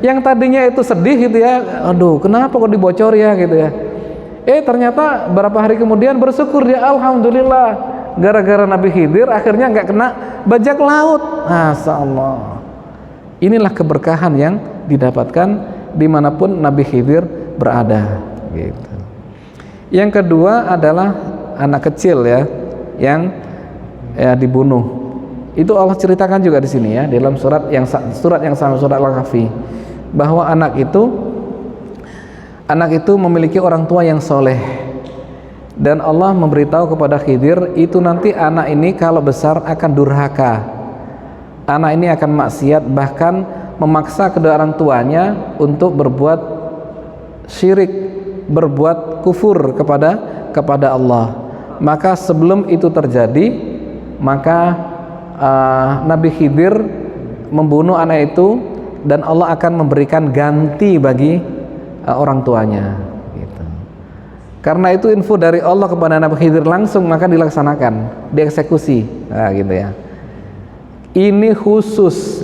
Yang tadinya itu sedih gitu ya, aduh kenapa kok dibocor ya gitu ya. Ternyata berapa hari kemudian bersyukur dia, alhamdulillah gara-gara Nabi Khidir akhirnya nggak kena bajak laut. Masya Allah. Inilah keberkahan yang didapatkan dimanapun Nabi Khidir berada gitu. Yang kedua adalah anak kecil ya yang dibunuh. Itu Allah ceritakan juga di sini ya, dalam surat yang sama, surat Al-Kahfi, bahwa anak itu memiliki orang tua yang soleh, dan Allah memberitahu kepada Khidir itu nanti anak ini kalau besar akan durhaka, anak ini akan maksiat, bahkan memaksa kedua orang tuanya untuk berbuat syirik, berbuat kufur kepada Allah. Maka sebelum itu terjadi, maka Nabi Khidir membunuh anak itu, dan Allah akan memberikan ganti bagi orang tuanya gitu. Karena itu info dari Allah kepada Nabi Khidir langsung, maka dilaksanakan, dieksekusi. Nah gitu ya. Ini khusus.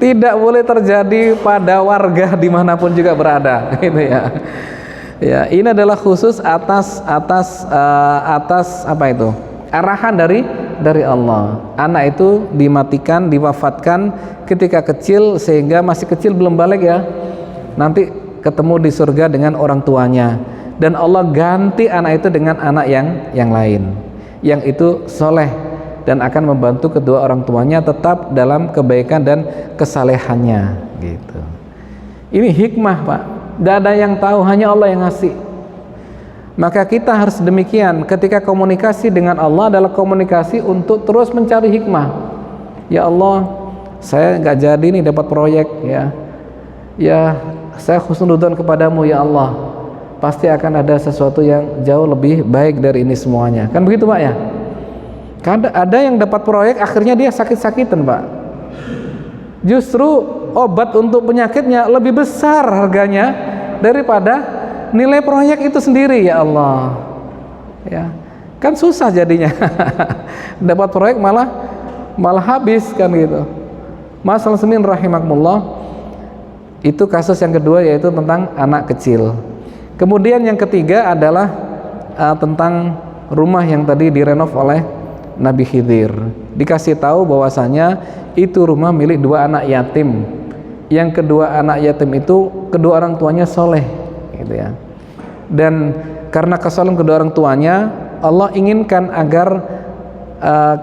Tidak boleh terjadi pada warga dimanapun juga berada gitu ya. Ya, ini adalah khusus atas apa itu? Arahan dari Allah. Anak itu dimatikan, diwafatkan ketika kecil, sehingga masih kecil belum balik ya. Nanti ketemu di surga dengan orang tuanya, dan Allah ganti anak itu dengan anak yang lain, yang itu soleh dan akan membantu kedua orang tuanya tetap dalam kebaikan dan kesalehannya gitu. Ini hikmah Pak, tidak ada yang tahu, hanya Allah yang ngasih. Maka kita harus demikian, ketika komunikasi dengan Allah adalah komunikasi untuk terus mencari hikmah. Ya Allah, saya nggak jadi nih dapat proyek ya saya husnudzon kepadamu ya Allah, pasti akan ada sesuatu yang jauh lebih baik dari ini semuanya, kan begitu Pak ya. Ada yang dapat proyek akhirnya dia sakit-sakitan, Pak. Justru obat untuk penyakitnya lebih besar harganya daripada nilai proyek itu sendiri. Ya Allah, ya kan susah jadinya. Dapat proyek malah habis kan gitu. Masalah semin rahimakumullah. Itu kasus yang kedua, yaitu tentang anak kecil. Kemudian yang ketiga adalah tentang rumah yang tadi direnov oleh Nabi Khidir. Dikasih tahu bahwasanya itu rumah milik dua anak yatim. Yang kedua anak yatim itu kedua orang tuanya soleh, gitu ya. Dan karena kesalahan kedua orang tuanya, Allah inginkan agar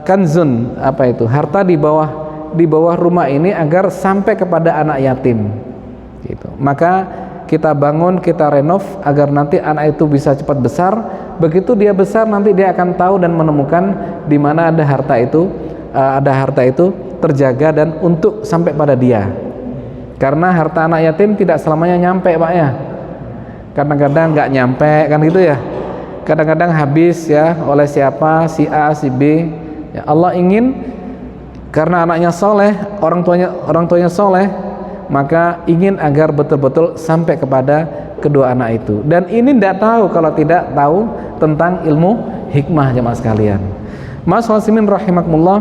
kanzun, harta di bawah rumah ini agar sampai kepada anak yatim. Gitu. Maka kita bangun, kita renov agar nanti anak itu bisa cepat besar. Begitu dia besar, nanti dia akan tahu dan menemukan di mana ada harta itu terjaga dan untuk sampai pada dia. Karena harta anak yatim tidak selamanya nyampe, Pak ya. Kadang-kadang nggak nyampe kan gitu ya. Kadang-kadang habis ya oleh siapa, si A, si B. Ya, Allah ingin karena anaknya soleh, orang tuanya soleh, maka ingin agar betul-betul sampai kepada kedua anak itu. Dan ini tidak tahu kalau tidak tahu tentang ilmu hikmah, jemaah sekalian. Mas Wasimin rahimakumullah,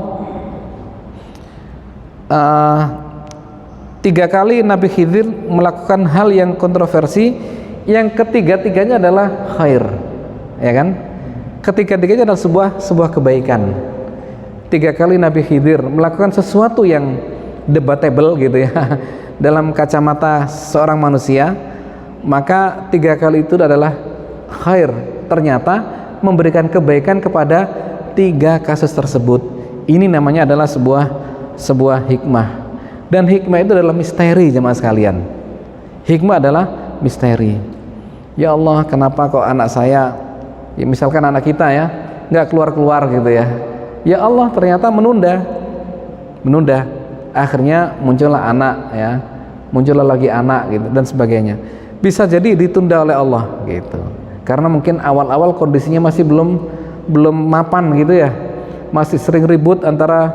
3 kali Nabi Khidir melakukan hal yang kontroversi, yang ketiga-tiganya adalah khair, ya kan? Ketiga-tiganya adalah sebuah kebaikan. 3 kali Nabi Khidir melakukan sesuatu yang debatable gitu ya dalam kacamata seorang manusia, maka 3 kali itu adalah khair, ternyata memberikan kebaikan kepada 3 kasus tersebut. Ini namanya adalah sebuah hikmah, dan hikmah itu adalah misteri, jemaah sekalian. Hikmah adalah misteri. Ya Allah, kenapa kok anak saya, ya misalkan anak kita ya, nggak keluar gitu ya. Ya Allah, ternyata menunda. Akhirnya muncullah anak ya, muncullah lagi anak gitu dan sebagainya. Bisa jadi ditunda oleh Allah gitu. Karena mungkin awal-awal kondisinya masih belum mapan gitu ya. Masih sering ribut antara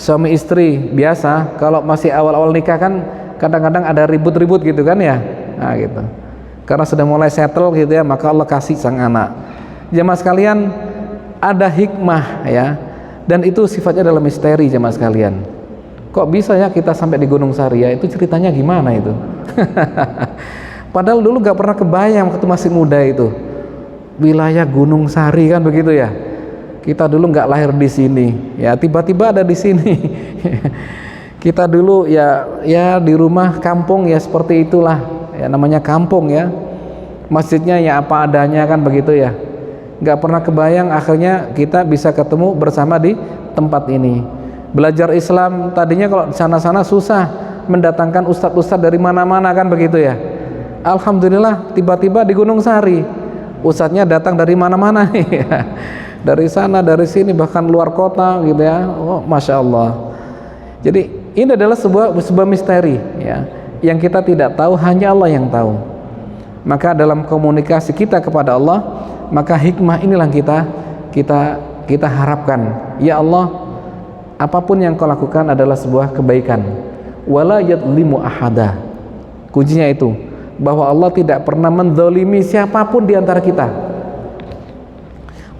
suami istri. Biasa kalau masih awal-awal nikah kan kadang-kadang ada ribut-ribut gitu kan ya. Nah gitu. Karena sudah mulai settle gitu ya, maka Allah kasih sang anak. Jemaah sekalian, ada hikmah ya. Dan itu sifatnya adalah misteri, jemaah sekalian. Kok bisa ya kita sampai di Gunung Sari ya? Itu ceritanya gimana itu? Padahal dulu gak pernah kebayang waktu masih muda itu. Wilayah Gunung Sari kan begitu ya. Kita dulu nggak lahir di sini, ya tiba-tiba ada di sini. Kita dulu ya di rumah kampung ya seperti itulah, ya namanya kampung ya. Masjidnya ya apa adanya kan begitu ya. Nggak pernah kebayang akhirnya kita bisa ketemu bersama di tempat ini. Belajar Islam tadinya kalau di sana-sana susah mendatangkan ustadz-ustadz dari mana-mana kan begitu ya. Alhamdulillah tiba-tiba di Gunung Sari ustadznya datang dari mana-mana nih. Dari sana, dari sini, bahkan luar kota gitu ya. Oh, Masya Allah. Jadi ini adalah sebuah misteri ya, yang kita tidak tahu, hanya Allah yang tahu. Maka dalam komunikasi kita kepada Allah, maka hikmah inilah kita harapkan. Ya Allah, apapun yang kau lakukan adalah sebuah kebaikan. Wala yadlimu ahada. Kuncinya itu, bahwa Allah tidak pernah menzalimi siapapun di antara kita.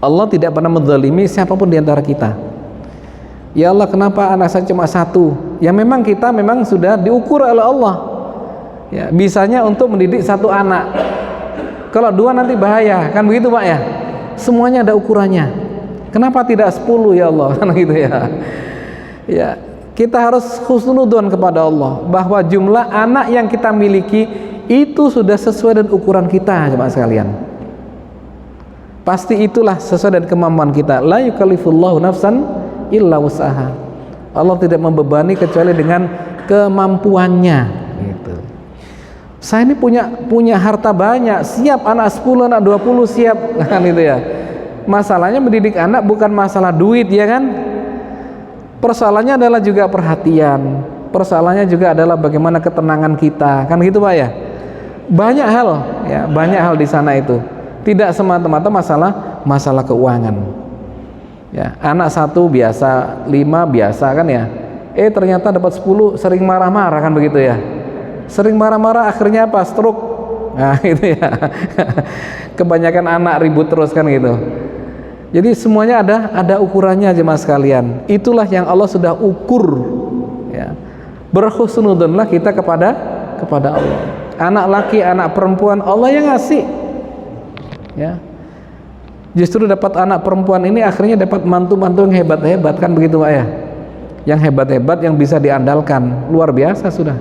Allah tidak pernah menzalimi siapapun di antara kita. Ya Allah, kenapa anak saya cuma 1? Ya memang kita sudah diukur oleh Allah. Ya, bisanya untuk mendidik 1 anak. Kalau 2 nanti bahaya, kan begitu Pak ya? Semuanya ada ukurannya. Kenapa tidak 10 ya Allah? Kan gitu ya. Ya, kita harus husnudzon kepada Allah bahwa jumlah anak yang kita miliki itu sudah sesuai dengan ukuran kita, jemaah sekalian. Pasti itulah sesuai dengan kemampuan kita. La yukallifullahu nafsan illa wus'aha. Allah tidak membebani kecuali dengan kemampuannya gitu. Saya ini punya harta banyak, siap anak 10, anak 20 siap kan itu ya. Masalahnya mendidik anak bukan masalah duit ya kan? Persoalannya adalah juga perhatian. Persoalannya juga adalah bagaimana ketenangan kita, kan gitu Pak ya. Banyak hal di sana itu. Tidak semata-mata masalah keuangan. Ya, anak 1 biasa, 5 biasa kan ya. Ternyata dapat 10 sering marah-marah kan begitu ya. Sering marah-marah akhirnya apa? Stroke. Nah, itu ya. Kebanyakan anak ribut terus kan gitu. Jadi semuanya ada ukurannya jemaah sekalian. Itulah yang Allah sudah ukur ya. Berhusnudonlah kita kepada Allah. Anak laki, anak perempuan Allah yang ngasih. Ya. Justru dapat anak perempuan ini akhirnya dapat mantu-mantu yang hebat-hebat kan begitu Pak ya. Yang hebat-hebat yang bisa diandalkan, luar biasa sudah.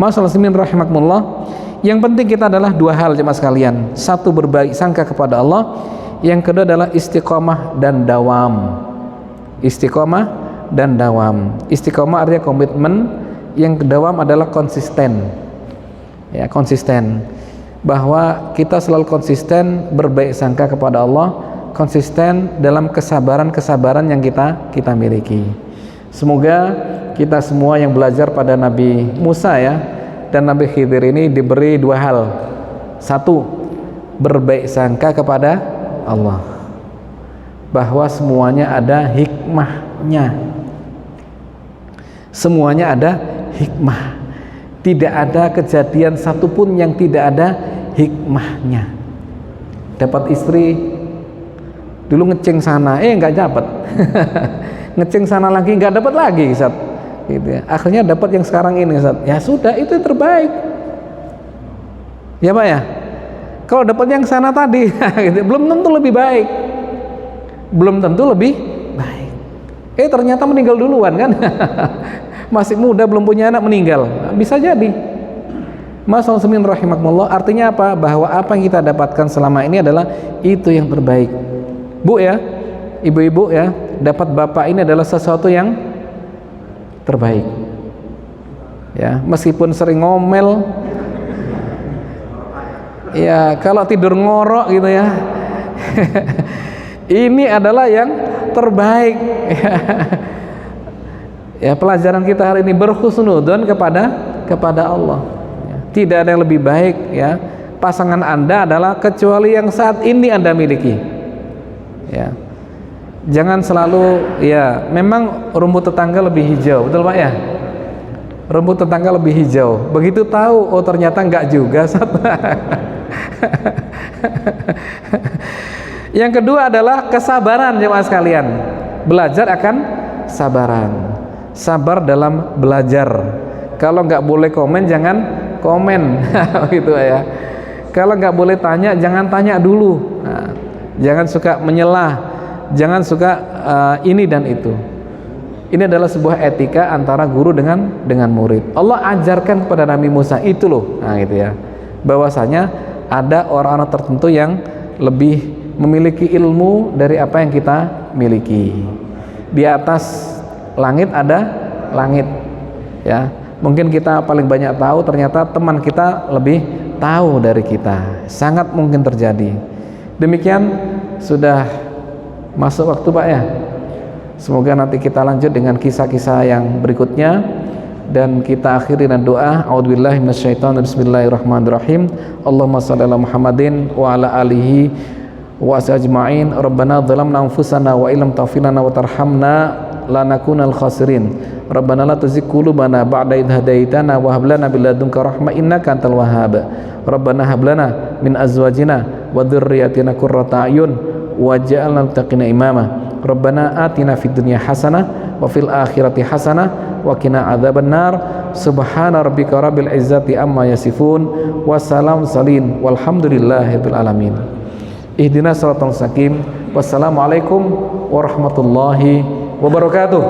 Masalah muslimin rahimakumullah. Yang penting kita adalah 2 hal jemaah sekalian. 1 berbaik sangka kepada Allah, yang kedua adalah istiqomah dan dawam. Istiqomah dan dawam. Istiqomah artinya komitmen, yang dawam adalah konsisten. Ya, konsisten. Bahwa kita selalu konsisten berbaik sangka kepada Allah, konsisten dalam kesabaran-kesabaran yang kita miliki. Semoga kita semua yang belajar pada Nabi Musa ya dan Nabi Khidir ini diberi 2 hal. 1, berbaik sangka kepada Allah, bahwa semuanya ada hikmahnya. Semuanya ada hikmah. Tidak ada kejadian satupun yang tidak ada hikmahnya. Dapat istri dulu ngeceng sana, nggak dapat. Ngeceng sana lagi nggak dapat lagi, Ustaz. Gitu ya. Akhirnya dapat yang sekarang ini, Ustaz. Ya sudah, itu yang terbaik. Ya Pak ya. Kalau dapat yang sana tadi, gitu, belum tentu lebih baik. Belum tentu lebih baik. Ternyata meninggal duluan kan. Masih muda belum punya anak meninggal, bisa jadi. Masalah muslimin rahimakumullah, artinya apa? Bahwa apa yang kita dapatkan selama ini adalah itu yang terbaik. Bu ya, ibu-ibu ya, dapat bapak ini adalah sesuatu yang terbaik. Ya, meskipun sering ngomel, ya kalau tidur ngorok gitu ya. Ini adalah yang terbaik. Ya, pelajaran kita hari ini berhusnudon kepada Allah. Ya, tidak ada yang lebih baik ya. Pasangan Anda adalah kecuali yang saat ini Anda miliki. Ya. Jangan selalu ya, memang rumput tetangga lebih hijau, betul Pak ya? Rumput tetangga lebih hijau. Begitu tahu, oh ternyata enggak juga. Yang kedua adalah kesabaran jemaah sekalian. Belajar akan sabaran. Sabar dalam belajar. Kalau nggak boleh komen, jangan komen. Gitu ya. Kalau nggak boleh tanya, jangan tanya dulu. Nah, jangan suka menyelah, jangan suka ini dan itu. Ini adalah sebuah etika antara guru dengan murid. Allah ajarkan kepada Nabi Musa itu loh. Nah, gitu ya. Bahwasanya ada orang-orang tertentu yang lebih memiliki ilmu dari apa yang kita miliki. Di atas langit ada langit ya, mungkin kita paling banyak tahu, ternyata teman kita lebih tahu dari kita, sangat mungkin terjadi. Demikian, sudah masuk waktu Pak ya. Semoga nanti kita lanjut dengan kisah-kisah yang berikutnya, dan kita akhiri dengan doa. A'udzubillahi minasyaitonir bismillahirrahmanirrahim. Allahumma shalli ala Muhammadin wa ala alihi wa ajma'in. Rabbana dhalamna anfusana wa illam taghfir lana wa tarhamna lanakunal khasirin. Rabbana la tuzigh qulubana ba'da idh hadaitana wa hab lana min ladunka rahmah innaka antal wahhab. Rabbana hab lana min azwajina wa dhurriyyatina qurrata a'yun waj'alna lil muttaqina imama. Rabbana atina fid dunya hasanah wa fil akhirati hasanah wa qina adzabannar. Subhana rabbika rabbil izzati amma yasifun wa salamun salin walhamdulillahirabbil alamin. Ihdinas siratal mustaqim. Wassalamualaikum warahmatullahi wabarakatuh.